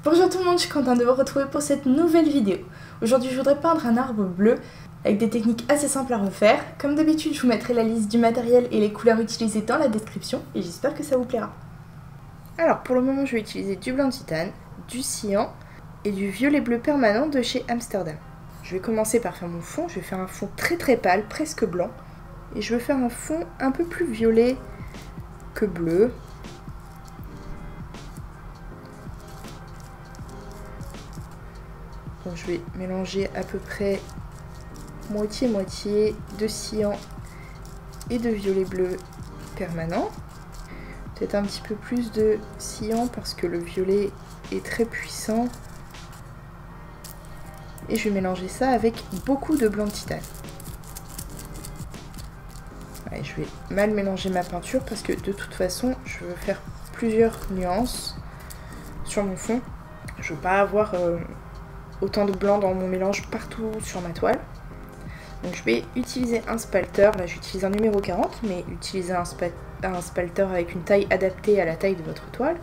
Bonjour tout le monde, je suis contente de vous retrouver pour cette nouvelle vidéo. Aujourd'hui je voudrais peindre un arbre bleu avec des techniques assez simples à refaire. Comme d'habitude je vous mettrai la liste du matériel et les couleurs utilisées dans la description et j'espère que ça vous plaira. Alors pour le moment je vais utiliser du blanc de titane, du cyan et du violet bleu permanent de chez Amsterdam. Je vais commencer par faire mon fond, je vais faire un fond très pâle, presque blanc. Et je vais faire un fond un peu plus violet que bleu. Donc je vais mélanger à peu près moitié-moitié de cyan et de violet bleu permanent. Peut-être un petit peu plus de cyan parce que le violet est très puissant. Et je vais mélanger ça avec beaucoup de blanc de titane. Ouais, je vais mal mélanger ma peinture parce que de toute façon je veux faire plusieurs nuances sur mon fond. Je veux pas avoir autant de blanc dans mon mélange partout sur ma toile. Donc je vais utiliser un spalter, là j'utilise un numéro 40, mais utilisez un spalter avec une taille adaptée à la taille de votre toile.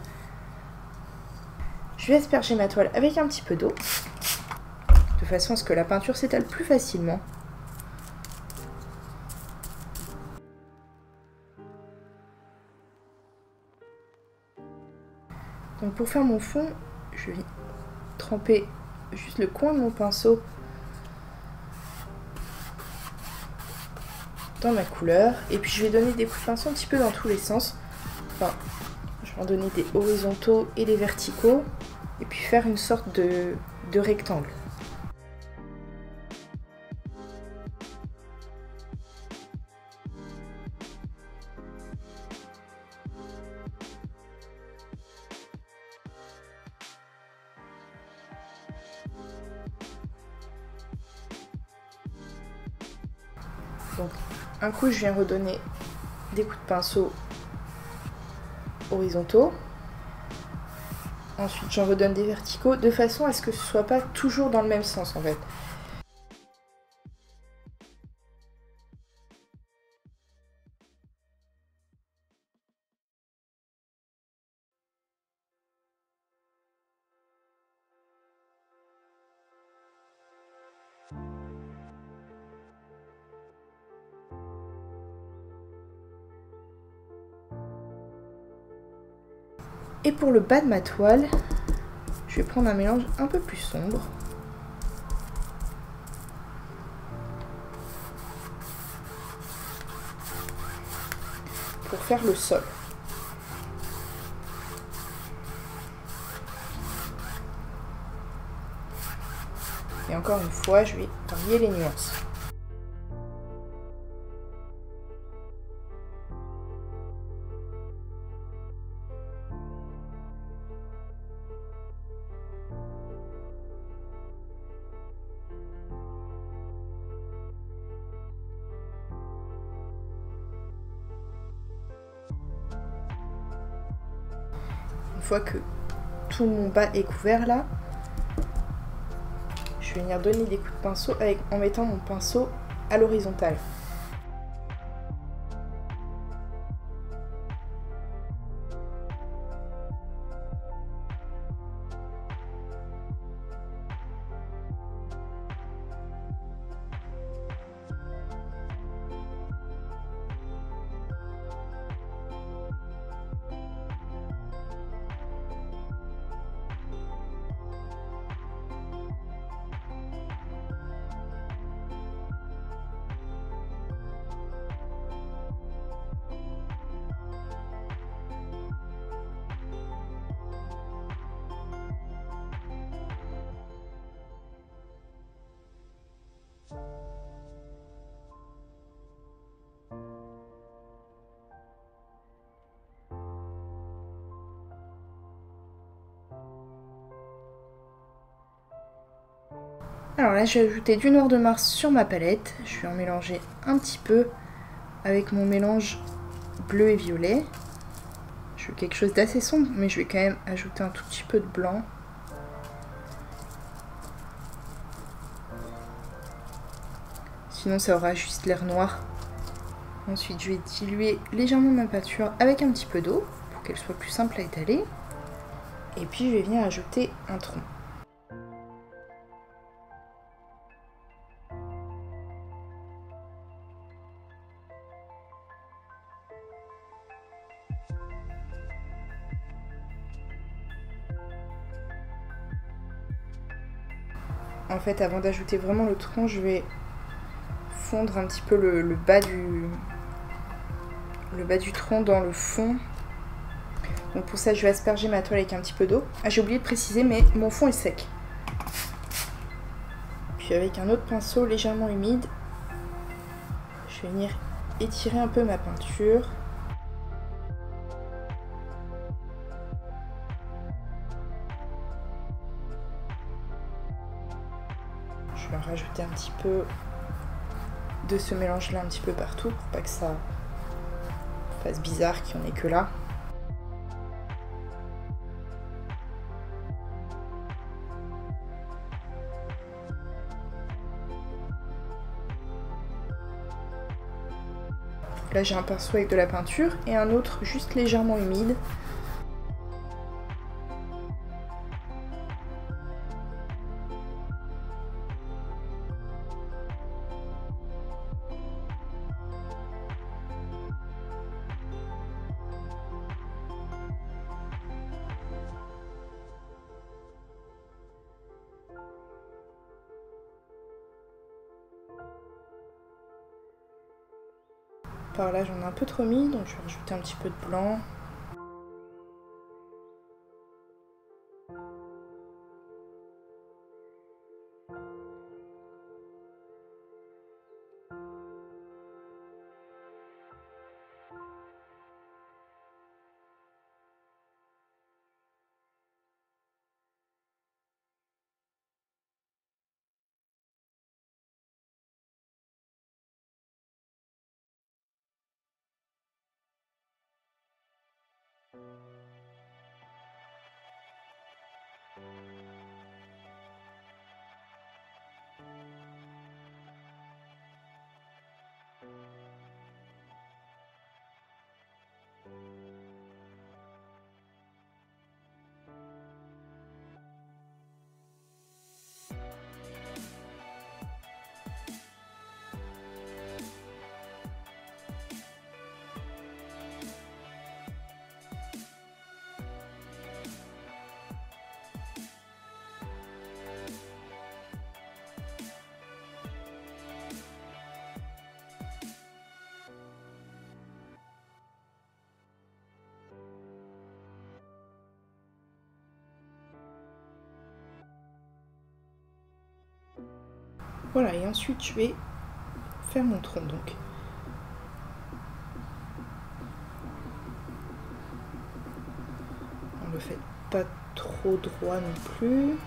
Je vais asperger ma toile avec un petit peu d'eau, de façon à ce que la peinture s'étale plus facilement. Donc pour faire mon fond, je vais tremper juste le coin de mon pinceau dans ma couleur et puis je vais donner des coups de pinceau un petit peu dans tous les sens. Enfin, je vais en donner des horizontaux et des verticaux et puis faire une sorte de rectangle. Donc un coup je viens redonner des coups de pinceau horizontaux, ensuite j'en redonne des verticaux de façon à ce que ce soit pas toujours dans le même sens en fait. Et pour le bas de ma toile, je vais prendre un mélange un peu plus sombre. Pour faire le sol. Et encore une fois, je vais varier les nuances. Une fois que tout mon bas est couvert là, je vais venir donner des coups de pinceau en mettant mon pinceau à l'horizontale. Alors là, j'ai ajouté du noir de Mars sur ma palette. Je vais en mélanger un petit peu avec mon mélange bleu et violet. Je veux quelque chose d'assez sombre, mais je vais quand même ajouter un tout petit peu de blanc. Sinon, ça aura juste l'air noir. Ensuite, je vais diluer légèrement ma peinture avec un petit peu d'eau pour qu'elle soit plus simple à étaler. Et puis je vais venir ajouter un tronc. En fait, avant d'ajouter vraiment le tronc, je vais fondre un petit peu le bas du tronc dans le fond. Donc pour ça, je vais asperger ma toile avec un petit peu d'eau. Ah, j'ai oublié de préciser, mais mon fond est sec. Puis avec un autre pinceau légèrement humide, je vais venir étirer un peu ma peinture. Je vais en rajouter un petit peu de ce mélange-là un petit peu partout pour pas que ça fasse bizarre qu'il n'y en ait que là. Là j'ai un pinceau avec de la peinture et un autre juste légèrement humide. Par là j'en ai un peu trop mis, donc je vais rajouter un petit peu de blanc. Voilà, et ensuite je vais faire mon tronc donc. On le fait pas trop droit non plus.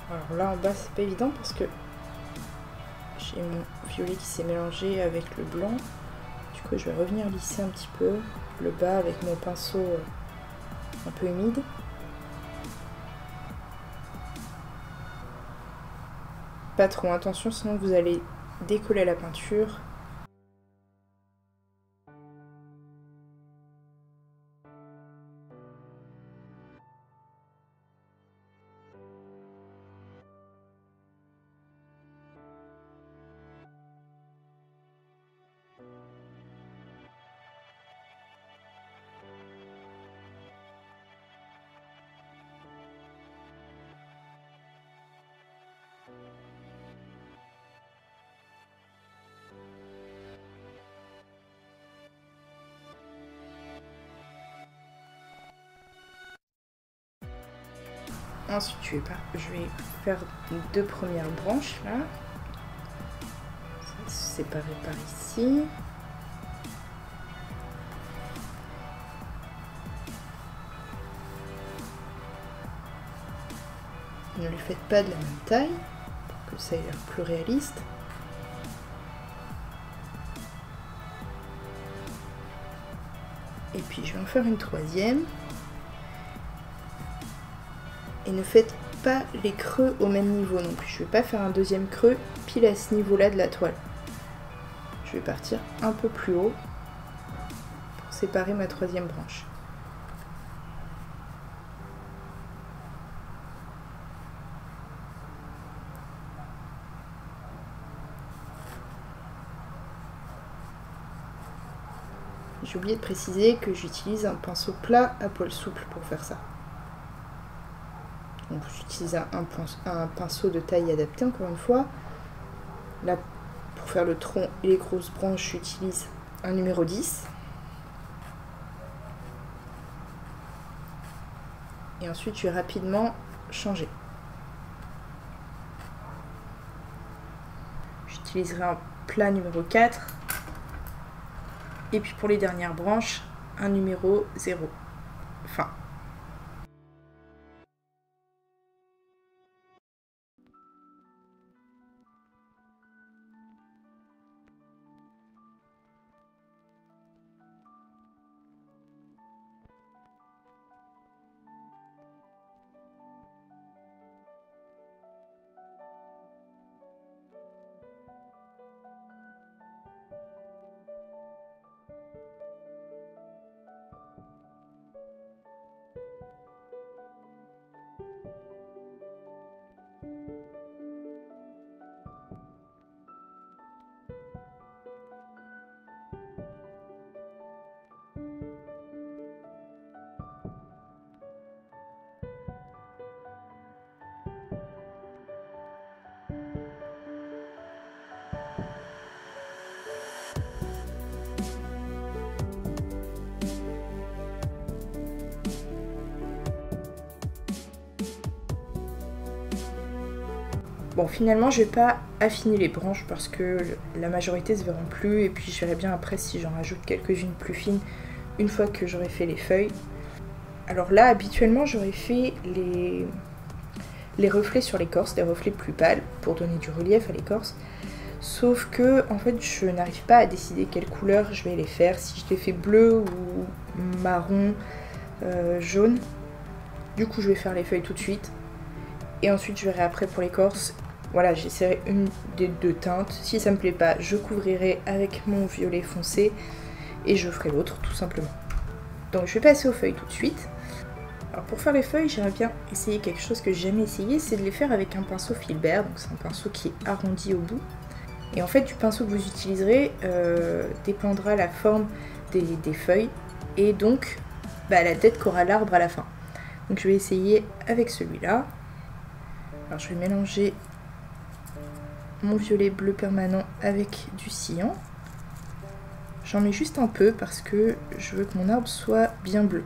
Alors là en bas c'est pas évident parce que j'ai mon violet qui s'est mélangé avec le blanc. Du coup je vais revenir lisser un petit peu le bas avec mon pinceau un peu humide. Pas trop, attention sinon vous allez décoller la peinture. Ensuite, je vais faire les deux premières branches là. Ça va se séparer par ici. Ne lui faites pas de la même taille pour que ça ait l'air plus réaliste. Et puis je vais en faire une troisième. Et ne faites pas les creux au même niveau non plus. Je ne vais pas faire un deuxième creux pile à ce niveau-là de la toile. Je vais partir un peu plus haut pour séparer ma troisième branche. J'ai oublié de préciser que j'utilise un pinceau plat à poil souple pour faire ça. Donc j'utilise un pinceau de taille adaptée encore une fois. Là, pour faire le tronc et les grosses branches, j'utilise un numéro 10. Et ensuite, je vais rapidement changer. J'utiliserai un plat numéro 4. Et puis pour les dernières branches, un numéro 0. Fin. Bon, finalement, je vais pas affiner les branches parce que la majorité se verront plus. Et puis, je verrai bien après si j'en rajoute quelques-unes plus fines une fois que j'aurai fait les feuilles. Alors là, habituellement, j'aurais fait les reflets sur l'écorce, des reflets plus pâles pour donner du relief à l'écorce. Sauf que, en fait, je n'arrive pas à décider quelle couleur je vais les faire. Si je les fais bleu ou marron, jaune. Du coup, je vais faire les feuilles tout de suite. Et ensuite, je verrai après pour l'écorce. Voilà, j'essaierai une des deux teintes. Si ça me plaît pas, je couvrirai avec mon violet foncé et je ferai l'autre tout simplement. Donc je vais passer aux feuilles tout de suite. Alors pour faire les feuilles, j'aimerais bien essayer quelque chose que j'ai jamais essayé, c'est de les faire avec un pinceau Filbert. Donc c'est un pinceau qui est arrondi au bout. Et en fait, du pinceau que vous utiliserez dépendra la forme des feuilles et donc la tête qu'aura l'arbre à la fin. Donc je vais essayer avec celui-là. Alors je vais mélanger mon violet bleu permanent avec du cyan. J'en mets juste un peu parce que je veux que mon arbre soit bien bleu.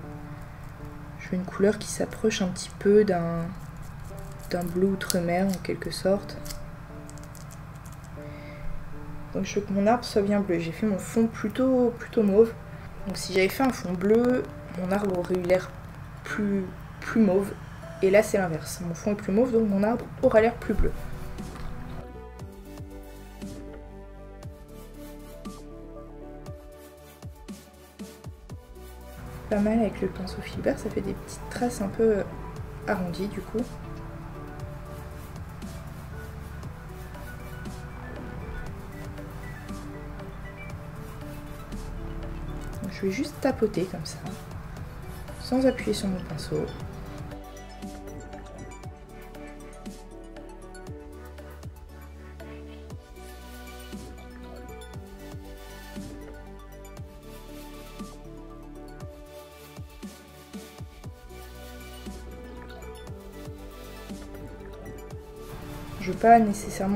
Je veux une couleur qui s'approche un petit peu d'un bleu outre-mer en quelque sorte. Donc je veux que mon arbre soit bien bleu. J'ai fait mon fond plutôt mauve. Donc si j'avais fait un fond bleu, mon arbre aurait eu l'air plus mauve. Et là c'est l'inverse. Mon fond est plus mauve donc mon arbre aura l'air plus bleu. Pas mal avec le pinceau Filbert, ça fait des petites traces un peu arrondies du coup. Donc, je vais juste tapoter comme ça, sans appuyer sur mon pinceau.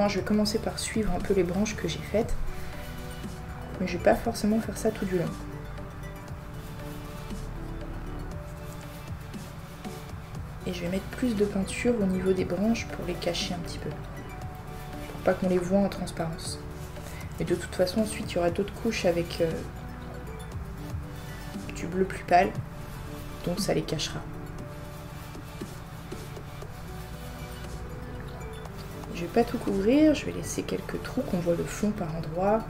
Je vais commencer par suivre un peu les branches que j'ai faites, mais je vais pas forcément faire ça tout du long. Et je vais mettre plus de peinture au niveau des branches pour les cacher un petit peu, pour pas qu'on les voit en transparence. Et de toute façon ensuite il y aura d'autres couches avec du bleu plus pâle, donc ça les cachera. Je vais pas tout couvrir, je vais laisser quelques trous qu'on voit le fond par endroits.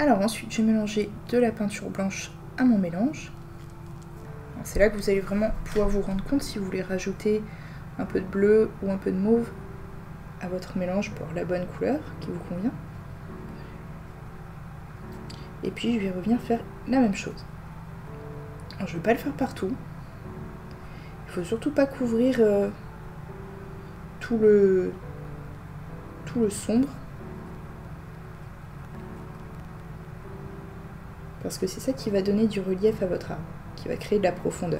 Alors ensuite, je vais mélanger de la peinture blanche à mon mélange. C'est là que vous allez vraiment pouvoir vous rendre compte si vous voulez rajouter un peu de bleu ou un peu de mauve à votre mélange pour la bonne couleur qui vous convient. Et puis je vais revenir faire la même chose. Alors, je ne vais pas le faire partout. Il faut surtout pas couvrir tout le sombre. Parce que c'est ça qui va donner du relief à votre arbre, qui va créer de la profondeur.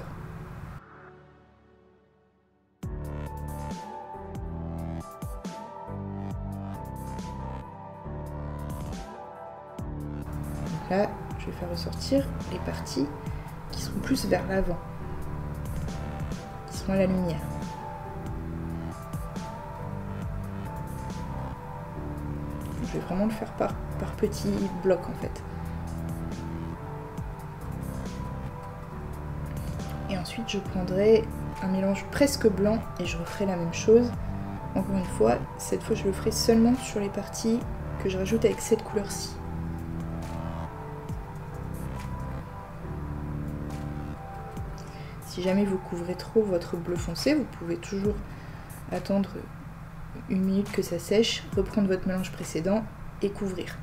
Donc là, je vais faire ressortir les parties qui seront plus vers l'avant, qui seront à la lumière. Je vais vraiment le faire par petits blocs en fait. Et ensuite je prendrai un mélange presque blanc et je referai la même chose. Encore une fois, cette fois je le ferai seulement sur les parties que je rajoute avec cette couleur-ci. Si jamais vous couvrez trop votre bleu foncé, vous pouvez toujours attendre 1 minute que ça sèche, reprendre votre mélange précédent et couvrir.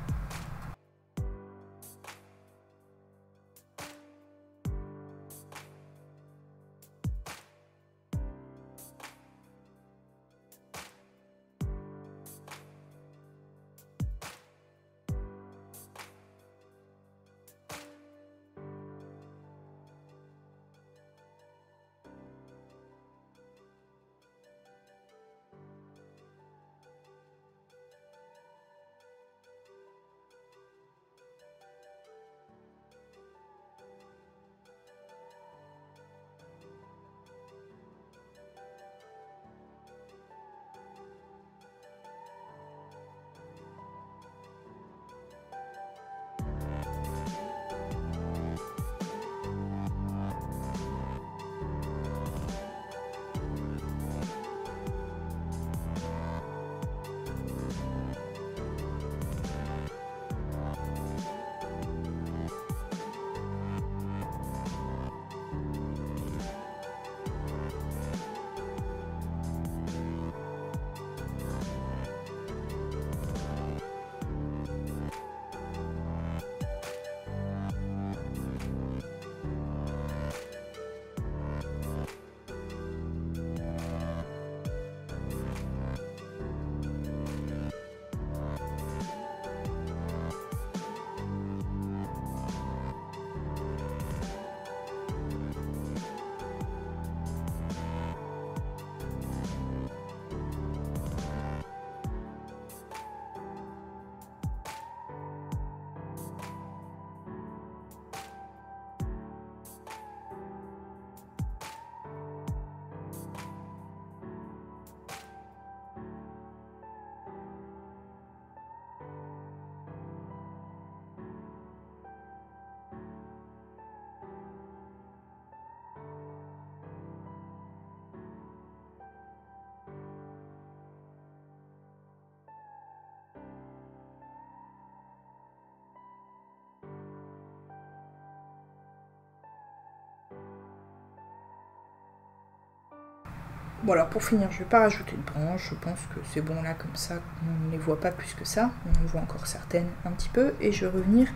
Bon alors pour finir, je ne vais pas rajouter de branches, je pense que c'est bon là comme ça, on ne les voit pas plus que ça, on en voit encore certaines un petit peu, et je vais revenir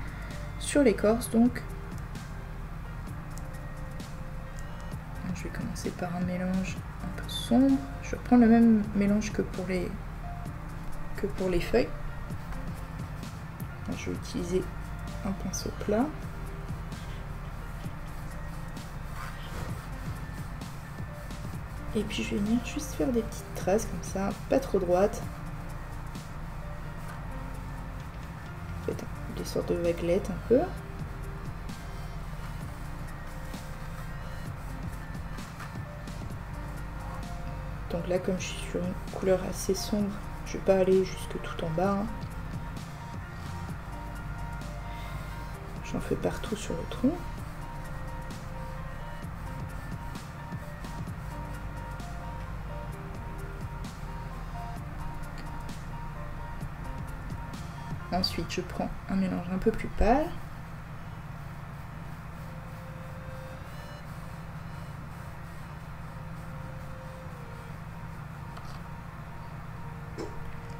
sur l'écorce donc. Je vais commencer par un mélange un peu sombre, je vais reprendre le même mélange que pour les feuilles. Je vais utiliser un pinceau plat. Et puis je vais venir juste faire des petites traces comme ça, pas trop droites. Faites des sortes de vaguelettes un peu. Donc là, comme je suis sur une couleur assez sombre, je vais pas aller jusque tout en bas. Hein. J'en fais partout sur le tronc. Ensuite, je prends un mélange un peu plus pâle.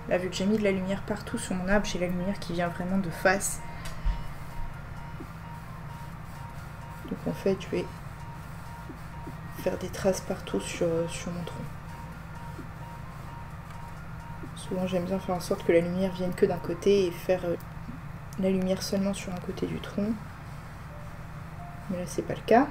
Là, vu que j'ai mis de la lumière partout sur mon arbre, j'ai la lumière qui vient vraiment de face. Donc en fait, je vais faire des traces partout sur mon tronc. Souvent, j'aime bien faire en sorte que la lumière vienne que d'un côté et faire la lumière seulement sur un côté du tronc. Mais là, c'est pas le cas.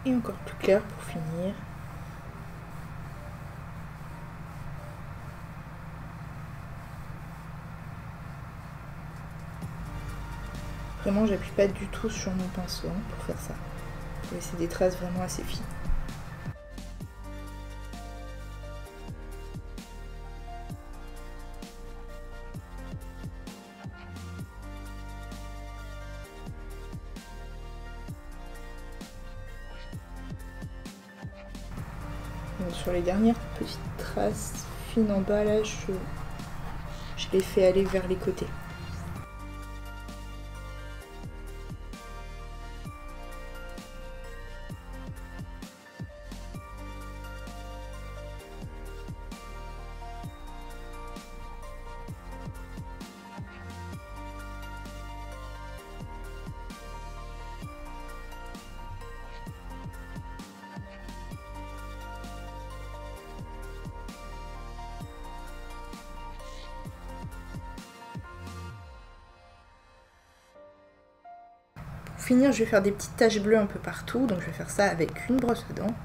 Et encore plus clair pour finir. Vraiment, j'appuie pas du tout sur mon pinceau pour faire ça. Je vais laisser des traces vraiment assez fines. Donc, sur les dernières petites traces fines en bas, là, je les fais aller vers les côtés. Pour finir, je vais faire des petites taches bleues un peu partout, donc je vais faire ça avec une brosse à dents.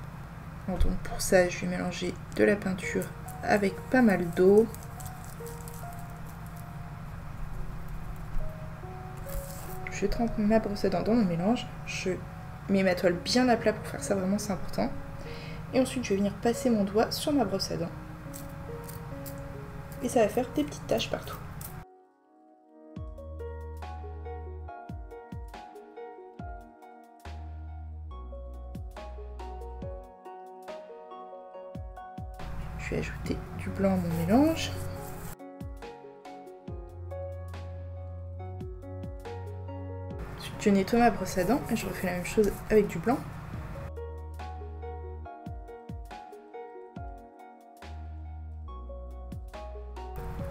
Donc pour ça, je vais mélanger de la peinture avec pas mal d'eau. Je trempe ma brosse à dents dans mon mélange, je mets ma toile bien à plat pour faire ça, vraiment c'est important. Et ensuite, je vais venir passer mon doigt sur ma brosse à dents. Et ça va faire des petites taches partout. Je vais ajouter du blanc à mon mélange. Ensuite, je nettoie ma brosse à dents et je refais la même chose avec du blanc.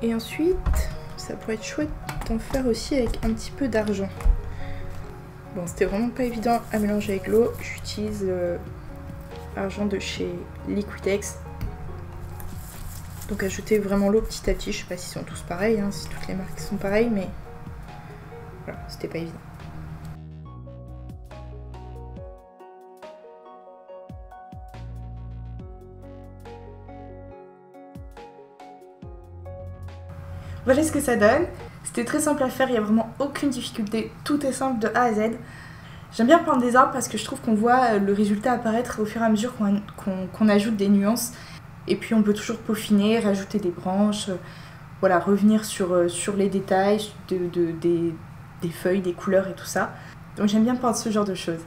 Et ensuite, ça pourrait être chouette d'en faire aussi avec un petit peu d'argent. Bon, c'était vraiment pas évident à mélanger avec l'eau. J'utilise argent de chez Liquitex. Donc ajoutez vraiment l'eau petit à petit. Je sais pas s'ils sont tous pareils, hein, si toutes les marques sont pareilles, mais voilà, c'était pas évident. Voilà ce que ça donne. C'était très simple à faire, il n'y a vraiment aucune difficulté. Tout est simple de A à Z. J'aime bien peindre des arbres parce que je trouve qu'on voit le résultat apparaître au fur et à mesure qu'on ajoute des nuances. Et puis on peut toujours peaufiner, rajouter des branches, voilà, revenir sur les détails des feuilles, des couleurs et tout ça. Donc j'aime bien peindre ce genre de choses.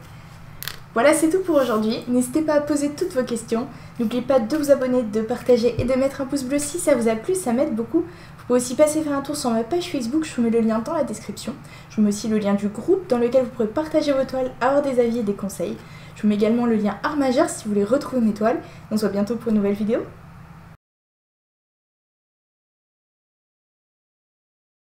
Voilà, c'est tout pour aujourd'hui. N'hésitez pas à poser toutes vos questions. N'oubliez pas de vous abonner, de partager et de mettre un pouce bleu si ça vous a plu, ça m'aide beaucoup. Vous pouvez aussi passer faire un tour sur ma page Facebook, je vous mets le lien dans la description. Je vous mets aussi le lien du groupe dans lequel vous pourrez partager vos toiles, avoir des avis et des conseils. Je vous mets également le lien Art Majeur si vous voulez retrouver mes toiles. On se voit bientôt pour une nouvelle vidéo.